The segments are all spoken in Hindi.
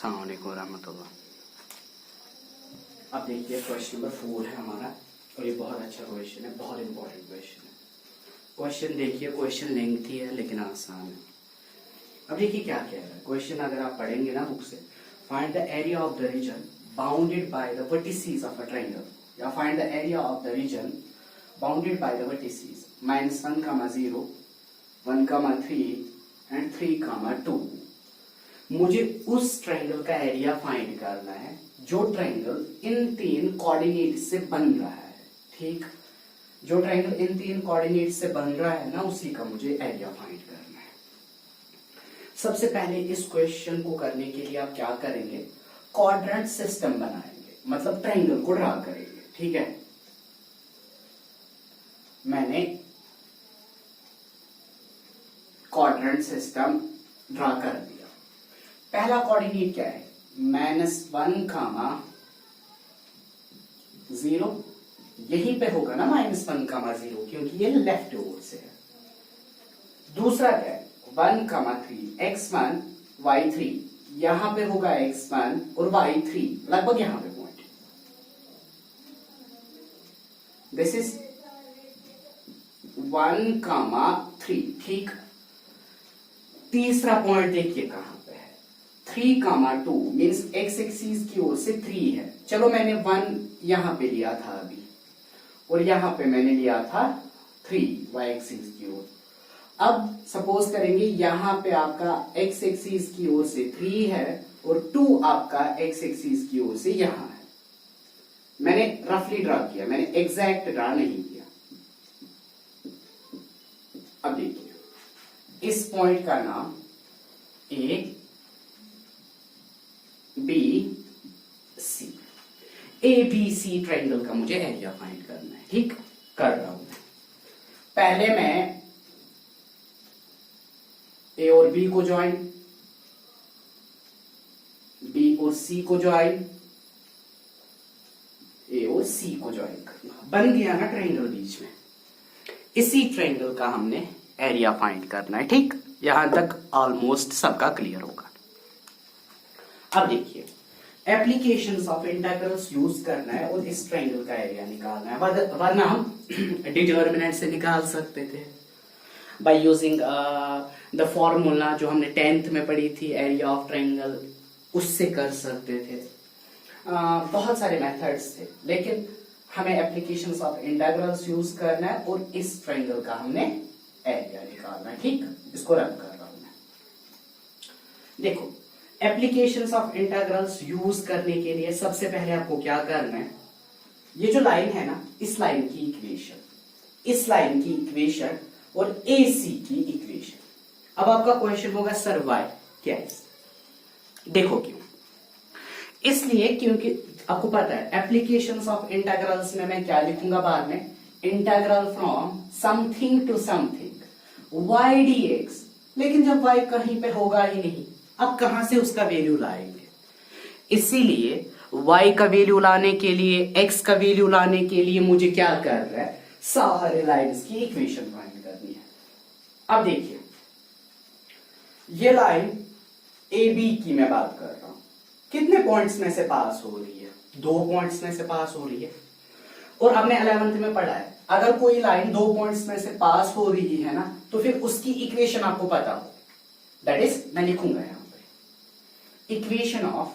अस्सलाम वालेकुम रहमतुल्लाह। अब देखिए क्वेश्चन नंबर 4 है हमारा और ये बहुत अच्छा क्वेश्चन है, बहुत इंपॉर्टेंट क्वेश्चन है। क्वेश्चन देखिए, क्वेश्चन लेंथी है लेकिन आसान है। अब देखिए क्या कह रहा है क्वेश्चन, अगर आप पढ़ेंगे ना बुक से, find the area of the region bounded by the vertices of a triangle, या find the area of the region bounded by the vertices -1, 0, 1, 3 and 3, 2। मुझे उस ट्रायंगल का एरिया फाइंड करना है जो ट्रायंगल इन 3 कोऑर्डिनेट से बन रहा है। ठीक, जो ट्रायंगल इन 3 कोऑर्डिनेट से बन रहा है ना, उसी का मुझे एरिया फाइंड करना है। सबसे पहले इस क्वेश्चन को करने के लिए आप क्या करेंगे, क्वाड्रेंट सिस्टम बनाएंगे, मतलब ट्रायंगल को ड्रा करेंगे। ठीक है, मैंने क्वाड्रेंट सिस्टम ड्रा कर दिया। पहला कोऑर्डिनेट क्या है, -1, 0, यहीं पे होगा ना -1, 0, क्योंकि ये लेफ्ट ओर से है। दूसरा क्या है, 1, 3, x1 y3, यहां पे होगा x1 और y3 लगभग यहां पे पॉइंट। This is 1, 3। ठीक, तीसरा पॉइंट देखिए कहां पे है, 3, 2 मीन्स x एक्सिस की ओर से 3 है। चलो मैंने 1 यहां पे लिया था अभी, और यहां पे मैंने लिया था 3 y एक्सिस की ओर। अब सपोज करेंगे यहां पे आपका x एक्सिस की ओर से 3 है और 2 आपका x एक्सिस की ओर से यहां है। मैंने रफली ड्रा किया, मैंने एग्जैक्ट ड्रा नहीं किया। अब देखिए इस पॉइंट का नाम A B C, ABC triangle का मुझे एरिया फाइंड करना है। ठीक, कर रहा हूं। पहले मैं A और B को ज्वाइन, B और C को ज्वाइन, A और C को ज्वाइन करना, बन गया ना ट्रायंगल बीच में। इसी ट्रायंगल का हमने एरिया फाइंड करना है। ठीक, यहां तक ऑलमोस्ट सबका क्लियर होगा। अब देखिए एप्लीकेशंस ऑफ इंटीग्रल्स यूज करना है और इस ट्रायंगल का एरिया निकालना है, वरना हम डिटर्मिनेंट से निकाल सकते थे बाय यूजिंग द फॉर्मूला जो हमने 10th में पढ़ी थी, एरिया ऑफ ट्रायंगल, उससे कर सकते थे। बहुत सारे मेथड्स थे, लेकिन हमें एप्लीकेशंस ऑफ इंटीग्रल्स यूज करना है और इस ट्रायंगल का हमने एरिया निकालना है। ठीक, इसको रन कर रहा हूं मैं। देखो एप्लीकेशंस ऑफ इंटीग्रल्स यूज करने के लिए सबसे पहले आपको क्या करना है, ये जो लाइन है ना, इस लाइन की इक्वेशन, इस लाइन की इक्वेशन और AC की इक्वेशन। अब आपका क्वेश्चन होगा सर वाई क्या है, देखो क्यों, इसलिए क्योंकि आपको पता है एप्लीकेशंस ऑफ इंटीग्रल्स में मैं क्या लिखूंगा बाद में, integral from something to something y dx, लेकिन जब y कहीं पे होगा ही नहीं, अब कहां से उसका वैल्यू लाएंगे। इसीलिए y का वैल्यू लाने के लिए, x का वैल्यू लाने के लिए मुझे क्या कर रहा है, सारे लाइंस की इक्वेशन फाइंड करनी है। अब देखिए ये लाइन AB की मैं बात कर रहा हूं, कितने पॉइंट्स में से पास हो रही है, 2 पॉइंट्स में से पास हो रही है। और हमने 11th में पढ़ा है, अगर कोई लाइन 2 पॉइंट्स में से पास हो रही है ना, तो फिर उसकी इक्वेशन आपको पता हो, दैट इज मैं लिखूंगा यहां पे इक्वेशन ऑफ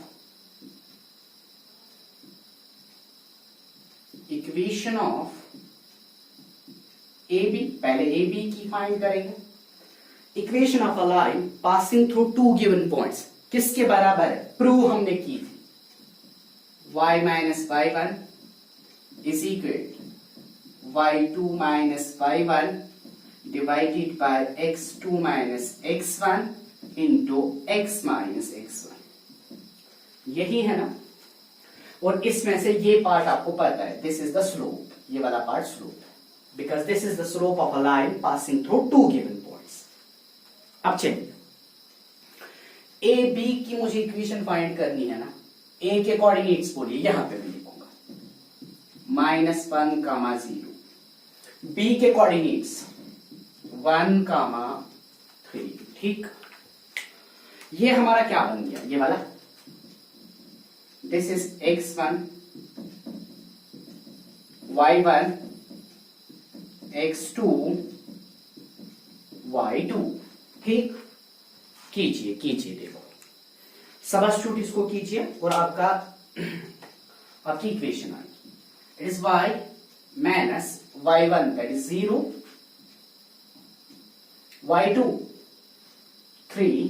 AB, पहले AB की फाइंड करेंगे। Equation of a line passing through 2 given points किसके बराबर है, प्रूव हमने की थी, y y1 is equal to y2 y1 divided by x2 x1 into x x1, यही है ना। और इसमें से ये पार्ट आपको पता है, दिस इज द स्लोप, ये वाला पार्ट स्लोप है, because this is the slope of a line passing through 2 given points. अब चलिए AB की मुझे इक्वेशन फाइंड करनी है ना, A के कोऑर्डिनेट्स बोलिए, यहां पे मैं लिखूंगा -1, 0, B के कोऑर्डिनेट्स 1, 3। ठीक, ये हमारा क्या बन गया, ये वाला this is x1 y1 x2 y2। ठीक, कीजिए देखो सबस्टिट्यूट इसको कीजिए और आपकी इक्वेशन आएगी। It is y minus y1 that is 0, y2 3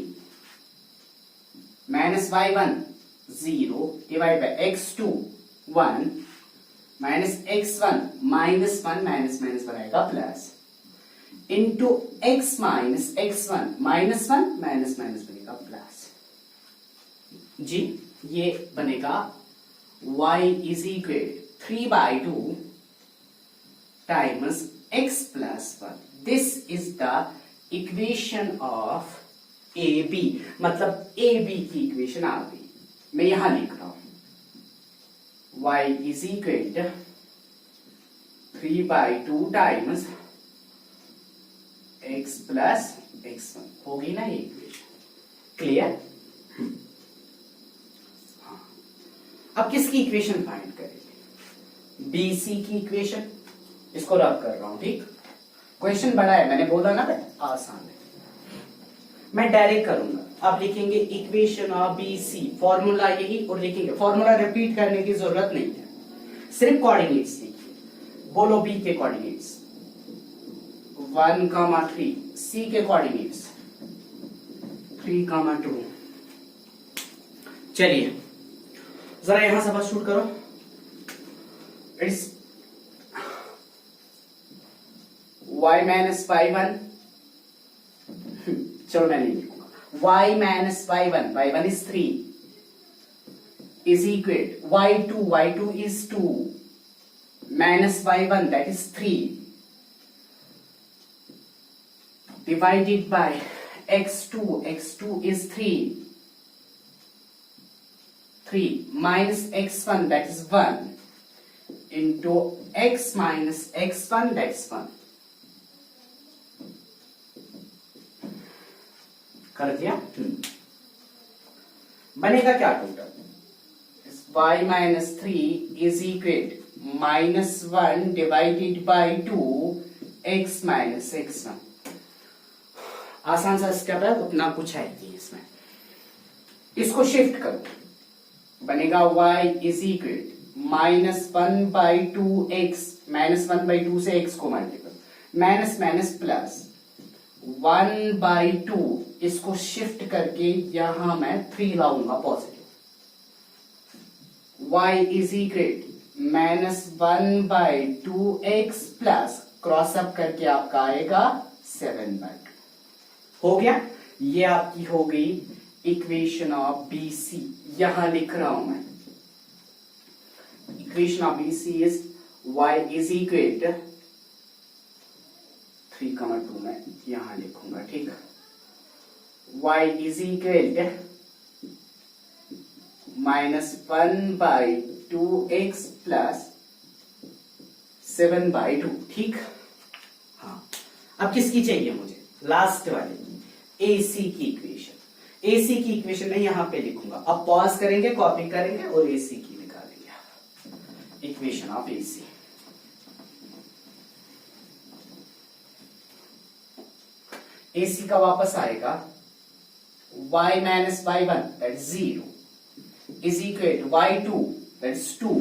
minus y1 0 divide by x2 1 minus x1 minus 1 minus minus बनाएगा plus into x minus x1 minus 1 minus minus बनेगा प्लस। जी ये बनेगा y is equal 3/2 times x plus 1। This is the equation of A B, मतलब ए बी की इक्वेशन आ गई। मैं यहां लिख रहा हूं y is equal 3/2 times x plus x1 होगी ना ये इक्वेशन। क्लियर? हाँ, अब किसकी इक्वेशन फाइंड करेंगे? BC की इक्वेशन। इसको रब कर रहा हूं। ठीक, क्वेश्चन बड़ा है, मैंने बोला ना बेटा आसान है। मैं डायरेक्ट करूंगा, आप लिखेंगे इक्वेशन ऑफ BC, फॉर्मूला यही, और लिखेंगे। फॉर्मूला रिपीट करने की जरूरत नहीं है, सिर्फ कोऑर्डिनेट्स लिखिए। बोलो B के कोऑर्डिनेट्स 1,3, C के कोऑर्डिनेट्स 3,2। चलिए जरा यहां सब्स्टिट्यूट करो। इट्स y माइनस y1, चलो मैं नहीं लिखूंगा, y minus y1 is 3 is equal y2 is 2 minus y1 that is 3 divided by x2 is 3 minus x1 that is 1 into x minus x1 that's 1। कर दिया? बनेगा क्या total? y minus 3 is equal minus 1 divided by 2 x minus x1। आसान सा स्टेप है, उतना कुछ है नहीं इसमें। इसको शिफ्ट करो, बनेगा y इज इक्वल -1/2x, -1/2 से x को मल्टीपल, माइनस माइनस प्लस 1/2। इसको शिफ्ट करके यहां मैं 3 लाऊंगा positive. y is equal -1/2x plus cross up करके आपका आएगा 7/2। हो गया? ये आपकी हो गई इक्वेशन ऑफ BC। यहां लिख रहा हूं मैं, equation of BC is y is equal 3,2 में यहां लिखूंगा। ठीक, y is equal -1/2x plus 7/2। ठीक, हाँ, अब किसकी चाहिए मुझे? लास्ट वाली AC की इक्वेशन। AC की इक्वेशन मैं यहां पे लिखूंगा। अब पॉज करेंगे, कॉपी करेंगे और AC की निकालेंगे। Equation of AC। AC का वापस आएगा y minus y1 that is 0 is equal to y2 that is 2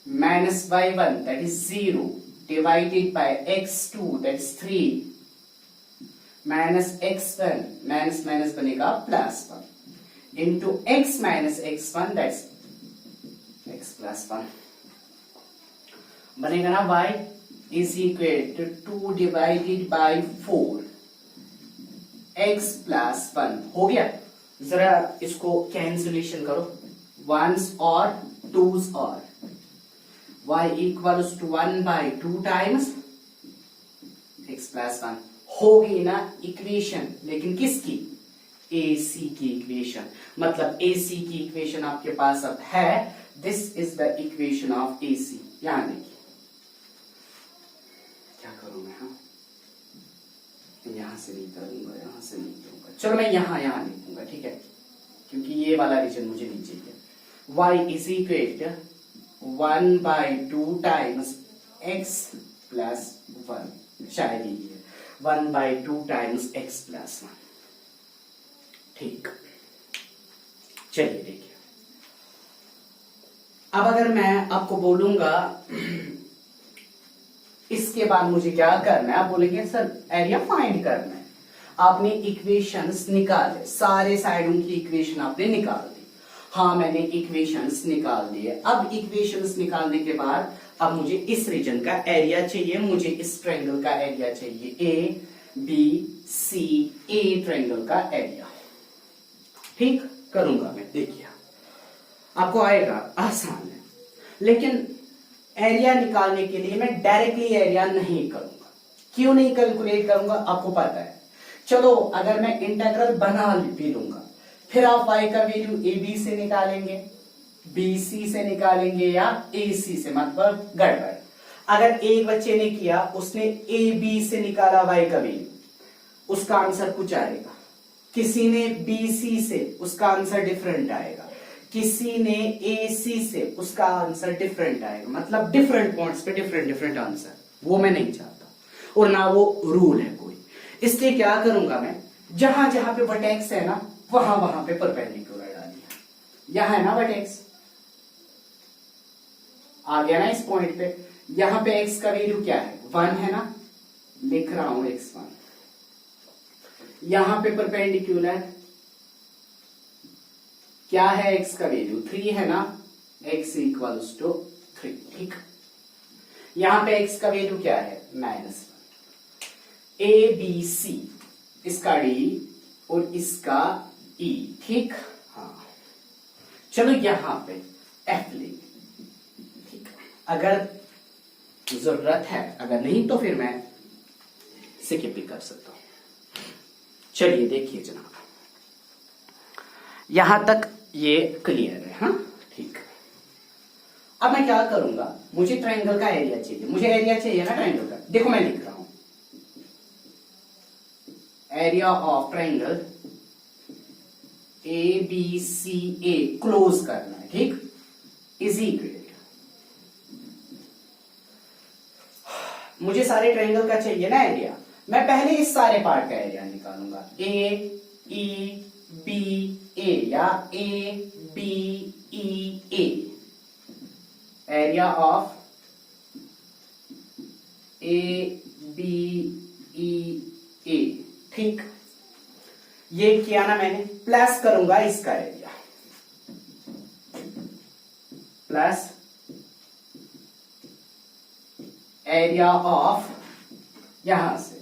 minus y1 that is 0 divided by x2 that is 3 minus x1 minus minus बनेगा plus 1 into x minus x1 that's x plus 1 बनेगा ना। y is equal to 2 divided by 4 x plus 1। हो गया? जरा इसको कैंसिलेशन करो, 1s और 2s और y equals to 1/2 times x plus 1। हो गई ना इक्वेशन, लेकिन किसकी? AC की इक्वेशन। मतलब AC की इक्वेशन आपके पास अब है। This is the equation of AC। यहां देखिए क्या करूं मैं, हाँ यहां से नहीं करूंगा, यहां से नहीं करूंगा, चलो मैं यहां लिखूंगा। ठीक है, क्योंकि ये वाला रीजन मुझे नहीं चाहिए। y is equal to 1/2 times x plus 1, शायद ये 1/2 टाइम्स x प्लस 1। ठीक, चलिए देखिए, अब अगर मैं आपको बोलूंगा इसके बाद मुझे क्या करना है, आप बोलेंगे सर एरिया फाइंड करना है। आपने इक्वेशंस निकाले, सारे साइडों की इक्वेशन आपने निकाल दी। हाँ, मैंने इक्वेशंस निकाल दिए। अब इक्वेशंस निकालने के बाद अब मुझे इस रीजन का एरिया चाहिए, मुझे इस ट्रायंगल का एरिया चाहिए, A B C, a triangle का एरिया। ठीक, करूंगा मैं, देखिए आपको आएगा, आसान है। लेकिन एरिया निकालने के लिए मैं डायरेक्टली एरिया नहीं करूंगा। क्यों नहीं कैलकुलेट करूंगा, आपको पता है। चलो अगर मैं इंटीग्रल बना भी लूंगा, फिर आप y का वैल्यू ए बी से निकालेंगे, बी सी से निकालेंगे या ए सी से, मतलब गड़बड़। अगर एक बच्चे ने किया, उसने ए बी से निकाला y का वैल्यू, उसका आंसर कुछ आएगा। किसी ने बी सी से, उसका आंसर डिफरेंट आएगा। किसी ने ए सी से, उसका आंसर डिफरेंट आएगा। मतलब डिफरेंट पॉइंट्स पे डिफरेंट डिफरेंट आंसर, वो मैं नहीं चाहता और ना वो रूल है कोई। इसलिए क्या करूंगा मैं, जहां जहां पे वर्टेक्स है ना, वहां वहां पे परपेंडिकुलर डालिए। यहां है ना वर्टेक्स, आ गया ना इस पॉइंट पे। यहां पे x का वैल्यू क्या है, 1 है ना, लिख रहा हूं x1। यहां पे परपेंडिकुलर क्या है, x का वैल्यू 3 है ना, x इक्वल्स टू 3। ठीक, यहां पे x का वैल्यू क्या है, -1। ए बी सी, इसका d और इसका e। ठीक, हाँ, चलो यहां पे f लेंगे। ठीक, अगर जरूरत है, अगर नहीं तो फिर मैं स्किप भी कर सकता हूं। चलिए देखिए जनाब, यहां तक ये क्लियर है। हाँ ठीक, अब मैं क्या करूंगा, मुझे ट्रायंगल का एरिया चाहिए। मुझे एरिया चाहिए ना ट्रायंगल का। देखो मैं लिख रहा हूं, area of triangle A B C A, close करना है। ठीक, इज इक्वल, मुझे सारे ट्रायंगल का चाहिए ना एरिया। मैं पहले इस सारे पार्ट का एरिया निकालूंगा, ए ई बी ए या A B E A, area of A B E A. ठीक, ये किया ना मैंने, प्लस करूंगा इसका एरिया, प्लस एरिया ऑफ यहां से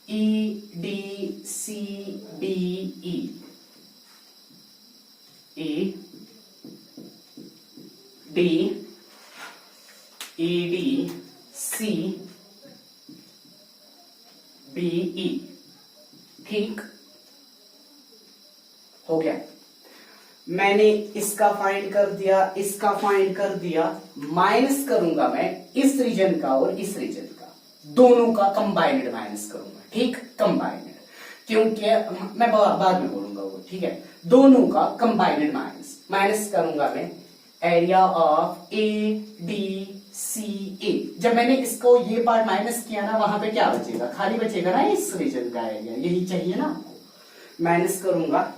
E D C B E, E D E D C B E. ठीक, हो गया। मैंने इसका फाइंड कर दिया, इसका फाइंड कर दिया, माइनस करूंगा मैं इस रीजन का और इस रीजन का, दोनों का कंबाइंड माइनस करूंगा। ठीक, कंबाइंड, क्योंकि मैं बाद में बोलूंगा वो। ठीक है, दोनों का कंबाइंड माइनस करूंगा मैं area of A D C A. जब मैंने इसको ये पार्ट माइनस किया ना, वहां पे क्या बचेगा, खाली बचेगा ना इस रीजन का एरिया, यही चाहिए ना आपको। माइनस करूंगा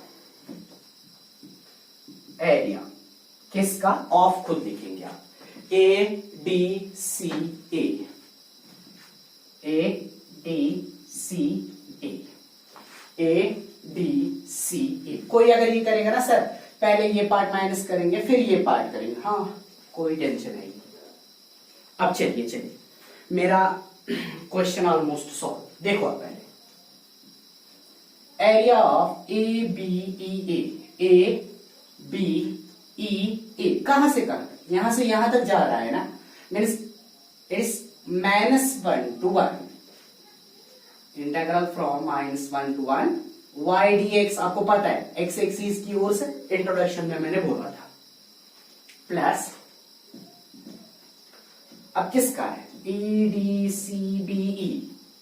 एरिया किसका, ऑफ खुद लिखेंगे आप, A D C A, A D C A, A D C A. कोई अगर ये करेगा ना सर, पहले ये पार्ट माइनस करेंगे फिर ये पार्ट करेंगे, हाँ कोई टेंशन नहीं। अब चलिए मेरा क्वेश्चन ऑलमोस्ट सॉल्व। देखो आप पहले, area of A B E A B E A, कहां से कहां, यहां से यहां तक जा रहा है ना, means it's -1 to 1, integral from -1 to 1 y dx। आपको पता है x एक्सिस की ओर से, इंट्रोडक्शन में मैंने बोला था, प्लस अब किसका है, E D C B E,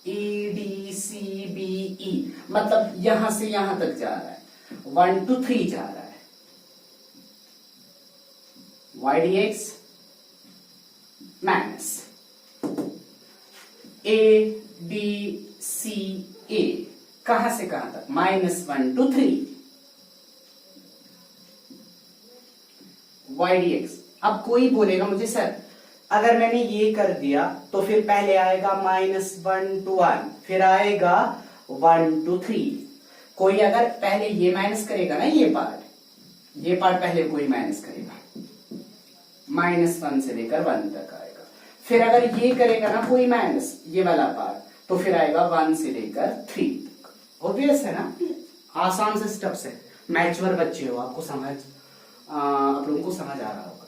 E D C B E, मतलब यहां से यहां तक जा रहा है, 1 to 3 जा रहा है। Y D X minus A B C A, कहां से कहां तक, -1 to 3 वाई डी एक्स। अब कोई बोलेगा मुझे सर अगर मैंने ये कर दिया तो फिर पहले आएगा -1 to 1, फिर आएगा 1 to 3। कोई अगर पहले ये माइनस करेगा ना, ये पार्ट पहले कोई माइनस करेगा, -1 से लेकर 1 तक आएगा। फिर अगर ये करेगा ना कोई माइनस, ये वाला पार्ट, तो फिर आएगा 1 से लेकर 3 तक। ऑब्वियस है ना, आसान से स्टेप्स है, मैच्योर बच्चे हो, आपको समझ, आप लोगों को समझ आ रहा होगा।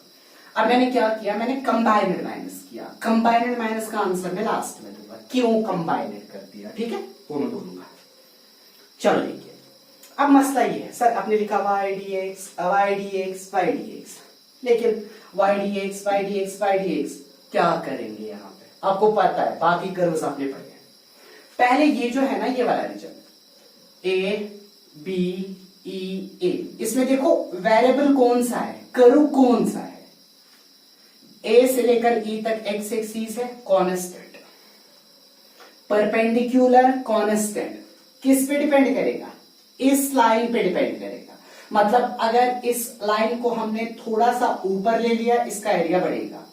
अब मैंने क्या किया, मैंने कंबाइनेड माइनस किया। कंबाइनेड माइनस का आंसर मैं लास्ट में दूंगा, क्यों कंबाइनेड कर दिया, ठीक है, वो मैं बोलूंगा। चलो देखिए, अब मसला ये है, सर आपने लिखा Y D X Y D X Y D X, लेकिन Y D X Y D X Y D X क्या करेंगे यहाँ पे, आपको पता है बाकी कर्व्स आपने पढ़े हैं। पहले ये जो है ना, ये वाला रीजन ए बी ई ए, इसमें देखो वेरिएबल कौन सा है, कर्व कौन सा है, ए से लेकर ई तक एक्स एक्सिस है, कांस्टेंट, परपेंडिकुलर कांस्टेंट, किस पे डिपेंड करेगा, इस लाइन पे डिपेंड करेगा। मतलब अगर इस लाइन को हमने थोड़ा सा ऊपर ले लिया, इसका एरिया बढ़ेगा,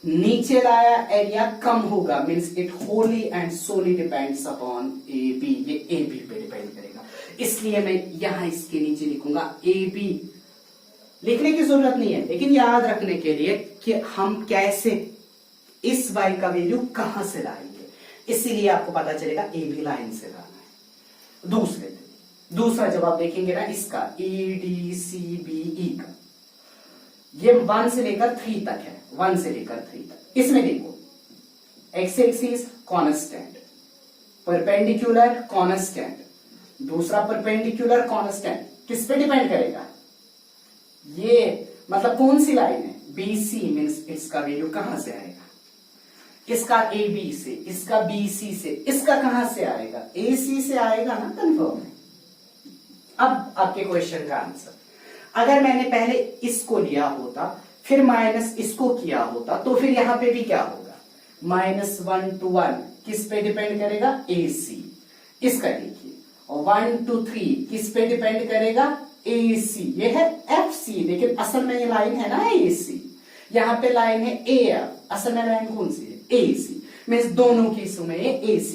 नीचे लाया एरिया कम होगा, means it wholly and solely depends upon A B, ये ए बी पे डिपेंड करेगा। इसलिए मैं यहां इसके नीचे लिखूंगा ए बी, लिखने की जरूरत नहीं है, लेकिन याद रखने के लिए कि हम कैसे इस y का वैल्यू कहां से लाएंगे, इसीलिए आपको पता चलेगा ए बी लाइन से लाना है। दूसरा जवाब देखेंगे ना, इसका ई डी सी बी ई का, ये 1 से लेकर 3 तक है, 1 से लेकर 3 तक। इसमें देखो x axis constant, perpendicular constant, दूसरा परपेंडिकुलर कांस्टेंट, किस पे डिपेंड करेगा, ये मतलब कौन सी लाइन है, BC, मींस इसका वैल्यू कहां से आएगा, इसका AB से, इसका BC से, इसका कहां से आएगा, AC से आएगा ना, कंफर्म है। अब आपके क्वेश्चन का आंसर, अगर मैंने पहले इसको लिया होता फिर माइनस इसको किया होता, तो फिर यहां पे भी क्या होगा, -1 to 1 किस पे डिपेंड करेगा, AC, इसका देखिए, और 1 to 3 किस पे डिपेंड करेगा, AC, ये है FC, लेकिन असल में ये लाइन है ना AC, यहाँ पे लाइन है AF, असल में लाइन कौन सी है, AC, मींस दोनों की सुमे AC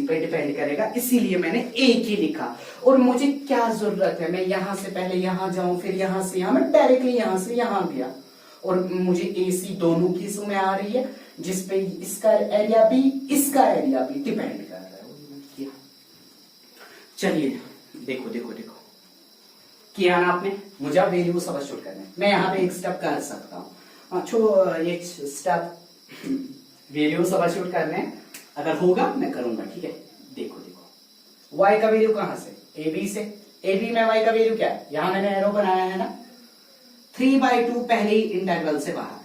पे डिपेंड करेगा, इसीलिए मैंने एक ही लिखा। और मुझे क्या जरूरत है, मैं यहां से पहले यहां जाऊं, फिर यहां से यहां, मैं डायरेक्टली यहां से यहां गया, और मुझे AC दोनों की सुमे आ रही है, जिसपे इसका एरिया भी इसका एरिया भी डिपेंड कर रहा है। चलिए देखो देखो देखो, किया ना आपने, मुझे अब वैल्यू सब्स्टिट्यूट करना है, मैं यहाँ पे एक स्टेप कर सकता हूँ, एक स्टेप वैल्यू सब्स्टिट्यूट करने, अगर होगा मैं करूंगा, ठीक है। देखो देखो y का वैल्यू कहां से, AB से, AB में y का वैल्यू क्या है, यहां मैंने एरो बनाया है ना, 3/2 पहले ही इंटीग्रल से बाहर,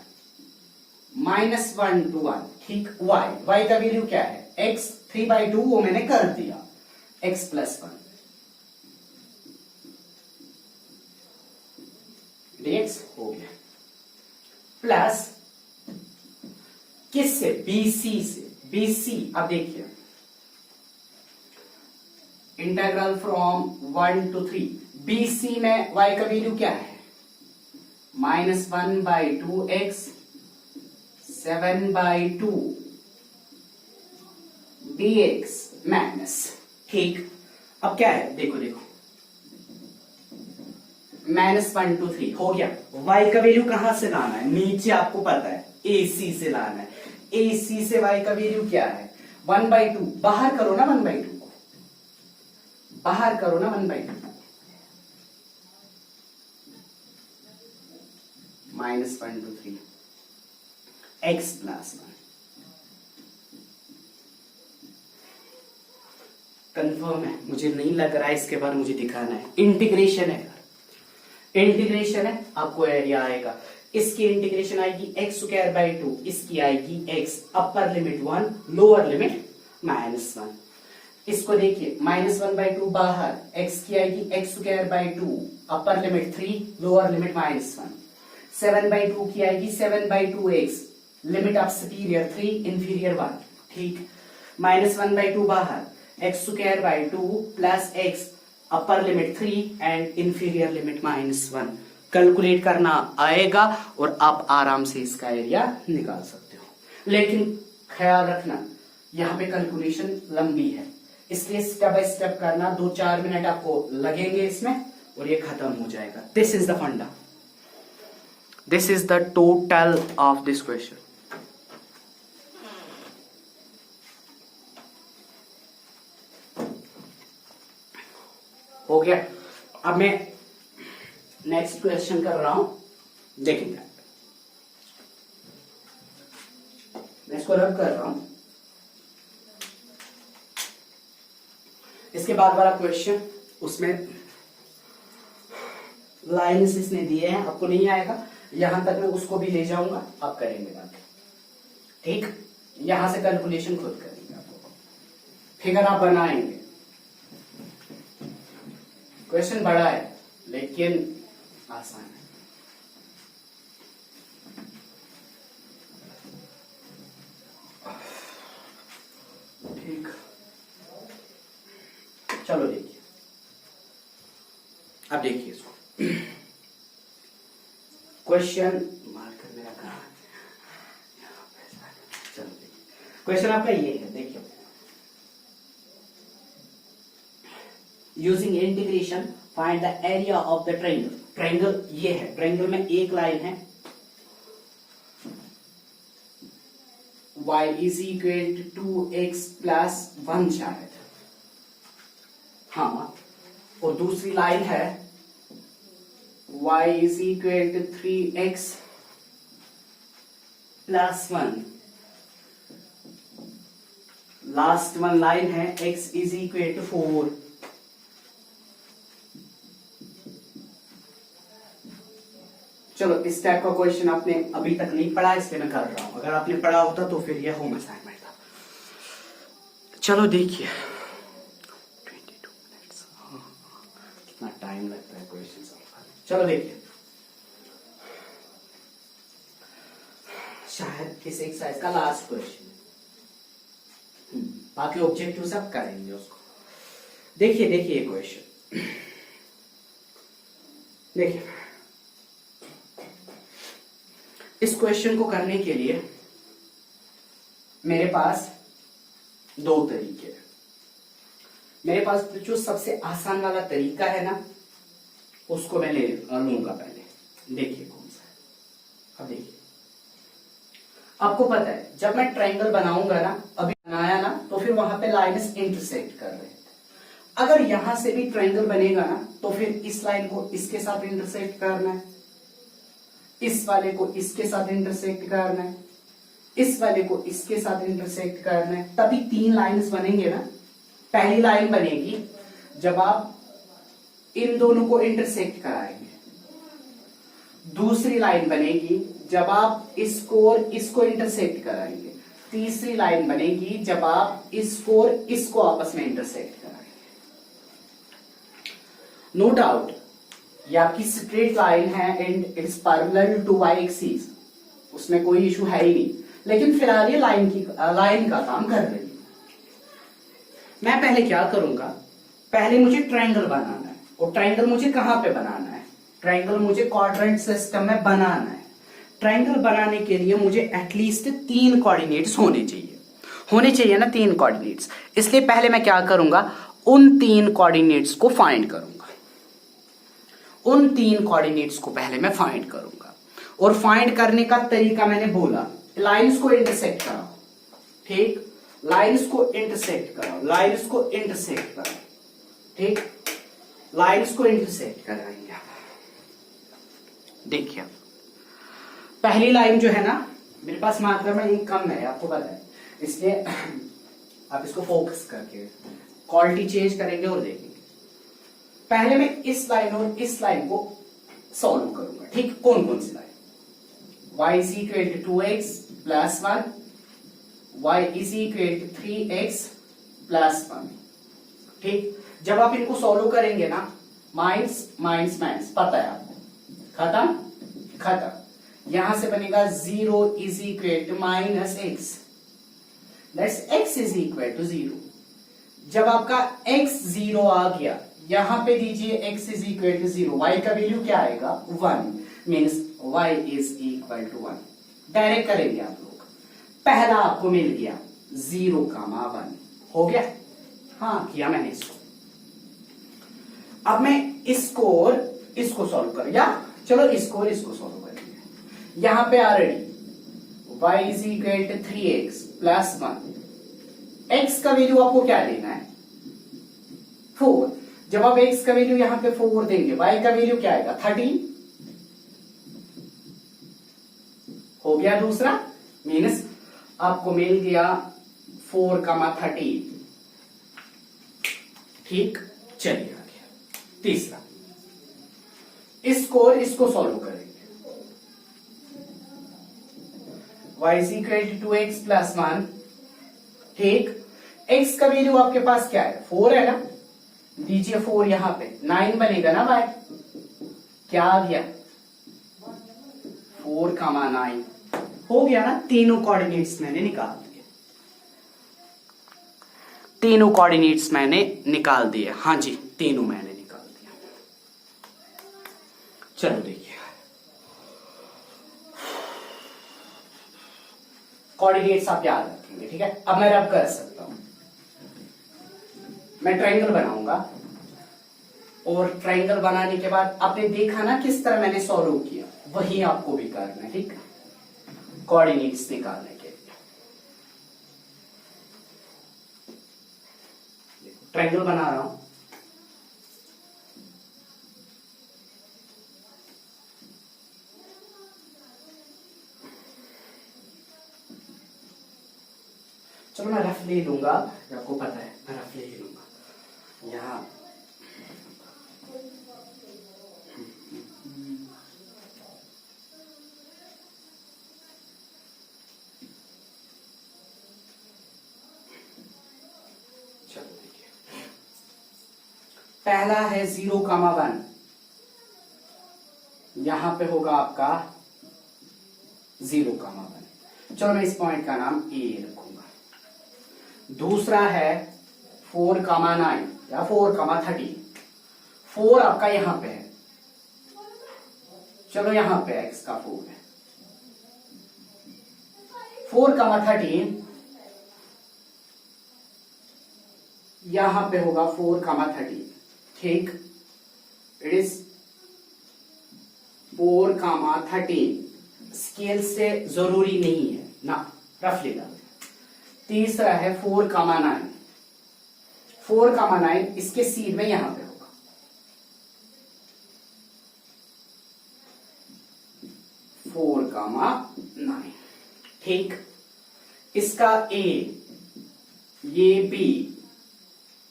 -1 to 1, ठीक। y का वैल्यू क्या है, x, 3/2 वो मैंने कर दिया, x + 1 dx हो गया, प्लस किससे, BC से, BC, अब देखिए इंटीग्रल फ्रॉम 1 to 3, BC में y का वैल्यू क्या है, -1/2x, 7/2 dx माइनस, ठीक। अब क्या है, देखो देखो, -1 to 3 हो गया, y का वैल्यू कहां से लाना है, नीचे आपको पता है AC से लाना है, AC से y का वैल्यू क्या है, 1/2, बाहर करो ना 1/2 को, बाहर करो ना 1/2 को, -1 to 3 x + 1, कंफर्म है, मुझे नहीं लग रहा है इसके बाद मुझे दिखाना है, इंटीग्रेशन है, इंटीग्रेशन है, आपको एरिया आएगा, इसकी इंटीग्रेशन आएगी x²/2, इसकी आएगी x, upper limit 1, lower limit -1, इसको देखिए -1/2 बाहर, x की आएगी x² 2, upper limit 3, lower limit -1, 7/2 की आएगी 7/2x, limit of superior 3, inferior 1, ठीक। -1/2 बाहर, x² 2 plus x, upper limit 3 and inferior limit -1। Calculate करना आएगा और आप आराम से इसका एरिया निकाल सकते हो, लेकिन ख्याल रखना यहाँ पे कैलकुलेशन लंबी है, इसलिए स्टेप बाय स्टेप करना, 2-4 मिनट आपको लगेंगे इसमें और ये खत्म हो जाएगा। दिस इज द फंडा, this is the total of this question. हो गया। अब मैं नेक्स्ट क्वेश्चन कर रहा हूं, देखिए मैं इसको रब कर रहा हूं। इसके बाद वाला क्वेश्चन, उसमें लाइन्स इसने दिए हैं, आपको नहीं आएगा, यहां तक मैं उसको भी ले जाऊंगा, आप करेंगे बाकी, ठीक। यहां से कैलकुलेशन खुद करेंगे, आपको फिगर आप बनाएंगे। क्वेश्चन बड़ा है लेकिन आसान है। ठीक, चलो देखिए, अब देखिए इसको। क्वेश्चन मार्कर मेरा कहां है? चलो देखिए, क्वेश्चन आपका ये है, देखिए। Using integration find the area of the triangle. Triangle ये है, ट्रायंगल में एक लाइन है y is equal to 2x plus 1 शायद, हाँ, और दूसरी लाइन है y is equal to 3x plus 1, last one line है x is equal to 4। चलो, इस टाइप का क्वेश्चन आपने अभी तक नहीं पढ़ा, इसलिए मैं कर रहा हूं, अगर आपने पढ़ा होता तो फिर यह होम असाइनमेंट था। चलो देखिए, 22 मिनट्स, कितना टाइम लगता है क्वेश्चन सॉल्व करने। चलो देखिए, शायद इस एक्सरसाइज का लास्ट क्वेश्चन, बाकी ऑब्जेक्टिव सब करेंगे उसको। देखिए देखिए ये क्वेश्चन, देखिए इस क्वेश्चन को करने के लिए मेरे पास दो तरीके हैं। मेरे पास जो सबसे आसान वाला तरीका है ना, उसको मैं लूंगा पहले। देखिए कौन सा है। अब देखिए, आपको पता है जब मैं ट्रायंगल बनाऊंगा ना, अभी बनाया ना, तो फिर वहां पे लाइन्स इंटरसेक्ट कर रहे थे। अगर यहां से भी ट्रायंगल बनेगा ना, तो फिर इस लाइन को इसके साथ इंटरसेक्ट करना है, इस वाले को इसके साथ इंटरसेक्ट करना है, इस वाले को इसके साथ इंटरसेक्ट करना है, तभी 3 लाइन्स बनेंगे ना। पहली लाइन बनेगी जब आप इन दोनों को इंटरसेक्ट कराएंगे, दूसरी लाइन बनेगी जब आप इसको और इसको इंटरसेक्ट कराएंगे, तीसरी लाइन बनेगी जब आप इसको और इसको आपस में इंटरसेक्ट कराएंगे। नो डाउट ये आपकी स्ट्रेट लाइन है and it's parallel to y axis, उसमें कोई इशू है ही नहीं, लेकिन फिलहाल ये लाइन का काम कर रही है। मैं पहले क्या करूंगा, पहले मुझे ट्रायंगल बनाना है, और ट्रायंगल मुझे कहां पे बनाना है, ट्रायंगल मुझे क्वाड्रेंट सिस्टम में बनाना है। ट्रायंगल बनाने के लिए मुझे एटलीस्ट 3 कोऑर्डिनेट्स होने चाहिए ना, 3 कोऑर्डिनेट्स। इसलिए पहले मैं क्या करूंगा, उन 3 कोऑर्डिनेट्स को फाइंड करूंगा। उन 3 कोऑर्डिनेट्स को पहले मैं फाइंड करूंगा, और फाइंड करने का तरीका मैंने बोला, लाइंस को इंटरसेक्ट कराओ, ठीक, लाइंस को इंटरसेक्ट कराओ, लाइंस को इंटरसेक्ट कराओ, ठीक, लाइंस को इंटरसेक्ट कराएंगे आप। देखिए पहली लाइन जो है ना, मेरे पास मात्रा में एक कम है, आपको पता है, इसलिए आप इसको फोकस करके क्वालिटी चेंज करेंगे और देखेंगे। पहले मैं इस लाइन और इस लाइन को सॉल्व करूंगा, ठीक। कौन कौन सी line, y is equal to 2x plus 1, y is equal to 3x plus 1, ठीक। जब आप इनको सॉल्व करेंगे ना, माइनस माइनस माइनस, पता है आपको, खत्म खत्म। यहां से बनेगा 0 is equal to minus x, that's x is equal to 0। जब आपका x 0 आ गया, यहां पे दीजिए x is equal to 0, y का वैल्यू क्या आएगा 1, means y is equal to 1। Direct करेंगे आप लोग, पहला आपको मिल गया 0,1 हो गया। हाँ किया मैंने इसको। अब मैं इसको और इसको सॉल्व कर, या चलो इसको और इसको सॉल्व करेंगे। यहां पे already y is equal to 3x plus 1, x का वैल्यू आपको क्या लेना है 4। जब आप x का वैल्यू यहां पे 4 देंगे, y का वैल्यू क्या आएगा 13 हो गया दूसरा, मीन्स आपको मिल गया 4,13। ठीक, चलिए आगे तीसरा, इसको और इसको सॉल्व करेंगे। y is equal to 2x plus 1, ठीक, x का वैल्यू आपके पास क्या है 4 है ना, दीजिए 4 यहां पे, 9 बनेगा ना y, क्या आ गया 4,9 हो गया ना। तीनों कोऑर्डिनेट्स मैंने निकाल दिए, तीनों कोऑर्डिनेट्स मैंने निकाल दिए। हाँ जी, तीनों मैंने निकाल दिया। चलो देखिए, कोऑर्डिनेट्स आप याद रखेंगे, ठीक है। अब मैं रब कर सकता हूं, मैं ट्रायंगल बनाऊंगा, और ट्रायंगल बनाने के बाद आपने देखा ना किस तरह मैंने सॉल्व किया, वही आपको भी करना है, ठीक है, कोऑर्डिनेट्स निकालने के लिए। ट्रायंगल बना रहा हूं, चलो मैं रफ ले लूंगा, आपको पता है मैं रफ ले लूंगा यहां। चलो देखिए, पहला है 0,1, यहां पे होगा आपका 0,1। चलो मैं इस पॉइंट का नाम ए रखूंगा। दूसरा है 4,9 या 4,13, 4 आपका यहां पे है, चलो यहां पे x का 4 है, 4,13 यहां पे होगा 4,13, ठीक, इट इज 4,13। स्केल से जरूरी नहीं है ना, रफ लेना। तीसरा है 4,9, 4,9 इसके सीध में यहां पे होगा, 4,9, ठीक। इसका A, ये B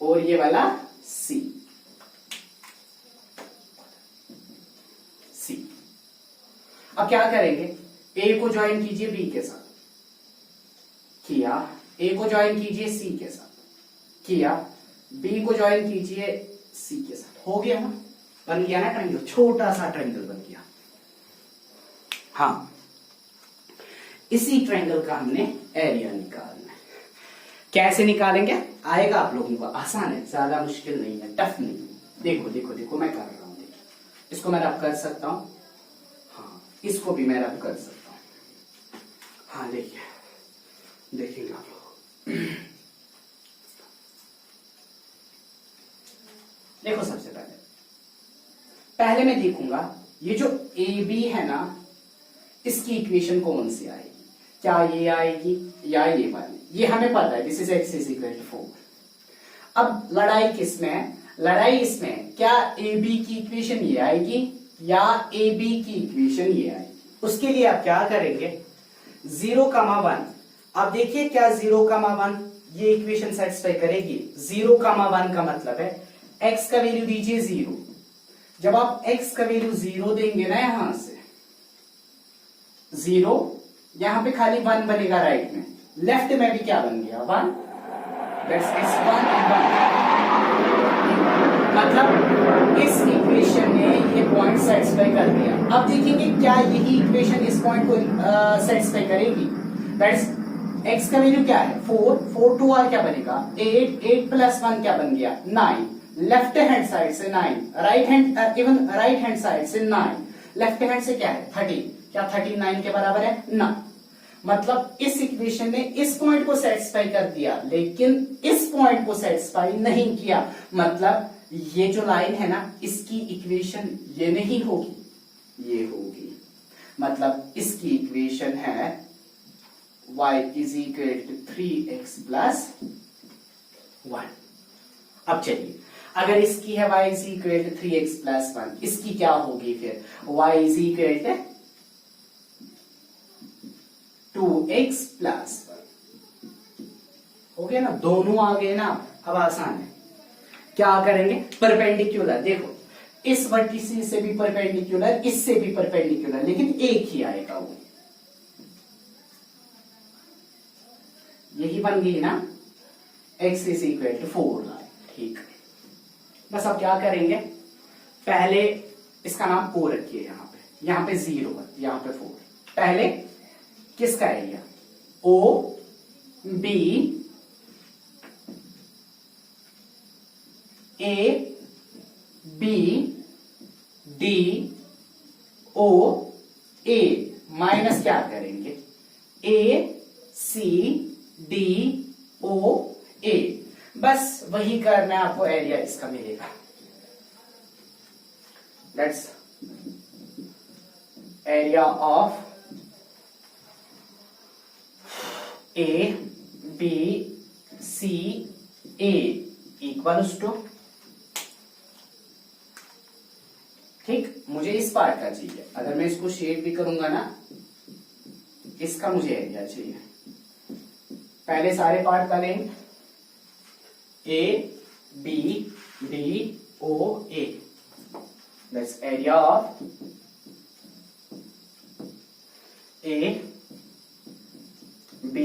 और ये वाला C। अब क्या करेंगे, A को ज्वाइन कीजिए B के साथ, किया, A को ज्वाइन कीजिए C के साथ, किया, B को ज्वाइन कीजिए C के साथ, हो गया ना, बन गया ना ट्रायंगल, छोटा सा ट्रायंगल बन गया। हाँ, इसी ट्रायंगल का हमने एरिया निकालना है। कैसे निकालेंगे, आएगा आप लोगों को, आसान है, ज्यादा मुश्किल नहीं है, टफ नहीं है। देखो देखो देखो मैं कर रहा हूं, देखिए, इसको मैं रब कर सकता हूं, हाँ इसको भी मैं रब कर सकता हूं। हाँ देखिए, देखेंगे आप लोग। देखो सबसे पहले मैं देखूंगा ये जो ए बी है ना, इसकी इक्वेशन कौन सी आएगी, क्या ये आएगी या ये वाली, ये हमें पता है, this is x is equal to 4। अब लड़ाई किसमें, लड़ाई इसमें, क्या ए बी की इक्वेशन ये आएगी या ए बी की इक्वेशन ये आएगी। उसके लिए आप क्या करेंगे, 0,1, अब देखिए क्या 0,1 ये इक्वेशन सेटिस्फाई करेगी। 0,1 का मतलब है x का वैल्यू दीजिए 0, जब आप x का वैल्यू 0 देंगे ना, यहां से 0, यहां पे खाली 1 बनेगा राइट में, लेफ्ट में भी क्या बन गया 1, दैट्स x1 and 1। मतलब इस इक्वेशन ने ये पॉइंट सेटिस्फाई कर दिया। अब देखेंगे क्या यही इक्वेशन इस पॉइंट को सेटिस्फाई करेगी। दैट्स x का वैल्यू क्या है 4, 4 2 r क्या बनेगा 8, 8 प्लस 1 क्या बन गया 9, लेफ्ट हैंड साइड से 9, right hand even right hand side से 9, लेफ्ट हैंड से क्या है 30, क्या 39 के बराबर है ना। मतलब इस इक्वेशन ने इस पॉइंट को सेटिस्फाई कर दिया लेकिन इस पॉइंट को सेटिस्फाई नहीं किया। मतलब ये जो लाइन है ना इसकी इक्वेशन ये नहीं होगी, ये होगी। मतलब इसकी इक्वेशन है y is equal to 3x plus 1। अब चलिए अगर इसकी है y is equal to 3x plus 1, इसकी क्या होगी फिर y is equal to 2x plus 1। हो गया ना, दोनों आ गए ना। अब आसान है, क्या करेंगे परपेंडिकुलर। देखो इस वर्टिस से भी परपेंडिकुलर, इससे भी परपेंडिकुलर, लेकिन एक ही आएगा वो। यही बन गई ना x इज इक्वल टू 4। ठीक, बस अब क्या करेंगे, पहले इसका नाम o रखिए, यहाँ पे 0 यहाँ पे 4। पहले किसका area o b a b d o a minus क्या करेंगे a c d o a। बस वही करना है आपको, एरिया इसका मिलेगा। That's area of a b c a equals to, ठीक, मुझे इस पार्ट का चाहिए। अगर मैं इसको शेड भी करूंगा ना, इसका मुझे एरिया चाहिए। पहले सारे पार्ट का लेंगे a b d o a, that's area of a b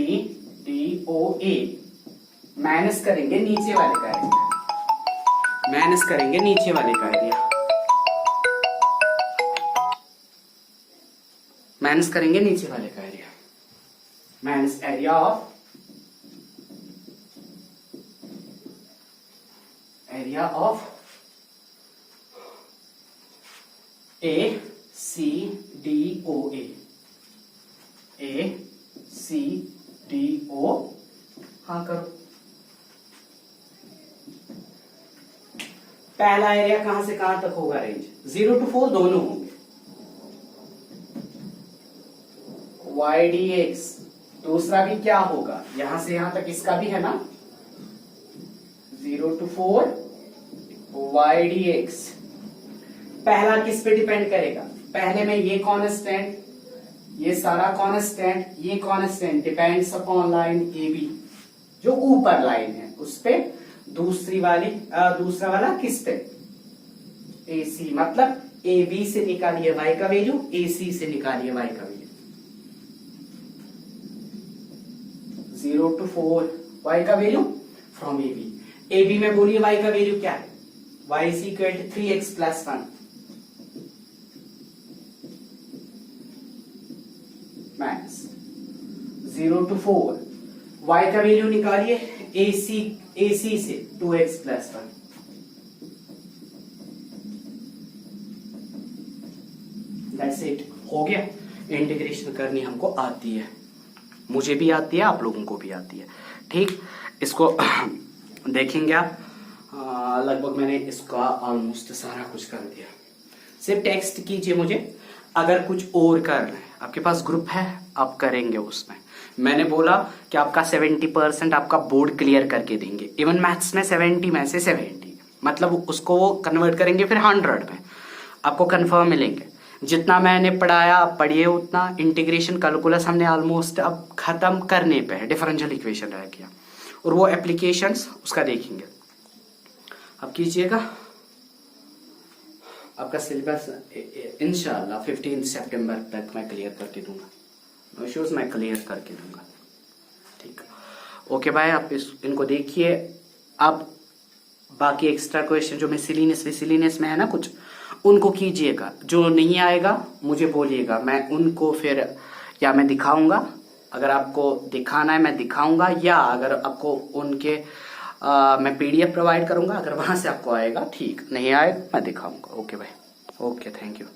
d o a। Minus करेंगे नीचे वाले का एरिया, माइनस करेंगे नीचे वाले का एरिया, माइनस करेंगे नीचे वाले का area, minus area of a c d o a, a c d o, हाँ करो। पहला एरिया कहां से कहां तक होगा, रेंज 0 to 4 दोनों होंगे। y dx दूसरा भी क्या होगा, यहां से यहां तक इसका भी है ना 0 to 4 y dx। पहला किस पे डिपेंड करेगा, पहले में ये कांस्टेंट, ये सारा कांस्टेंट, ये constant depends upon line A B जो ऊपर लाइन है उस पे। दूसरा वाला किस पे ए सी। मतलब ए बी से निकालिए y का वैल्यू, ए सी से निकालिए y का वैल्यू। 0 to 4 y का value from A B. A B में बोलिए y का वैल्यू क्या है, y is equal to 3x plus 1 minus 0 to 4 y का वैल्यू निकालिए ए सी से 2x प्लस 1। दैट्स इट, हो गया। इंटीग्रेशन करनी हमको आती है, मुझे भी आती है, आप लोगों को भी आती है। ठीक, इसको देखेंगे आप। लगभग मैंने इसका ऑलमोस्ट सारा कुछ कर दिया। सिर्फ टेक्स्ट कीजिए मुझे, अगर कुछ और करना है आपके पास ग्रुप है आप करेंगे उसमें। मैंने बोला कि आपका 70% आपका बोर्ड क्लियर करके देंगे। इवन मैथ्स में 70 में से 70, मतलब उसको वो कन्वर्ट करेंगे फिर 100 में, आपको कंफर्म मिलेंगे। जितना मैंने पढ़ाया आप पढ़िए उतना। इंटीग्रेशन कैलकुलस हमने ऑलमोस्ट अब खत्म करने पे है, डिफरेंशियल इक्वेशन रह गया और वो एप्लीकेशंस उसका देखेंगे। अब कीजिएगा, आपका सिलेबस इंशाल्लाह 15 सितंबर तक मैं क्लियर करके दूंगा। नो इश्यूज, मैं क्लियर करके दूंगा। ठीक, ओके बाय। आप इनको देखिए। अब बाकी एक्स्ट्रा क्वेश्चन जो मिसलिनियस में है ना कुछ, उनको कीजिएगा। जो नहीं आएगा मुझे बोलिएगा, मैं उनको फिर या मैं दिखाऊंगा, अगर आपको दिखाना है मैं दिखाऊंगा, या अगर आपको उनके मैं पीडीएफ प्रोवाइड करूंगा, अगर वहां से आपको आएगा ठीक, नहीं आएगा मैं दिखाऊंगा। ओके भाई, ओके, थैंक यू।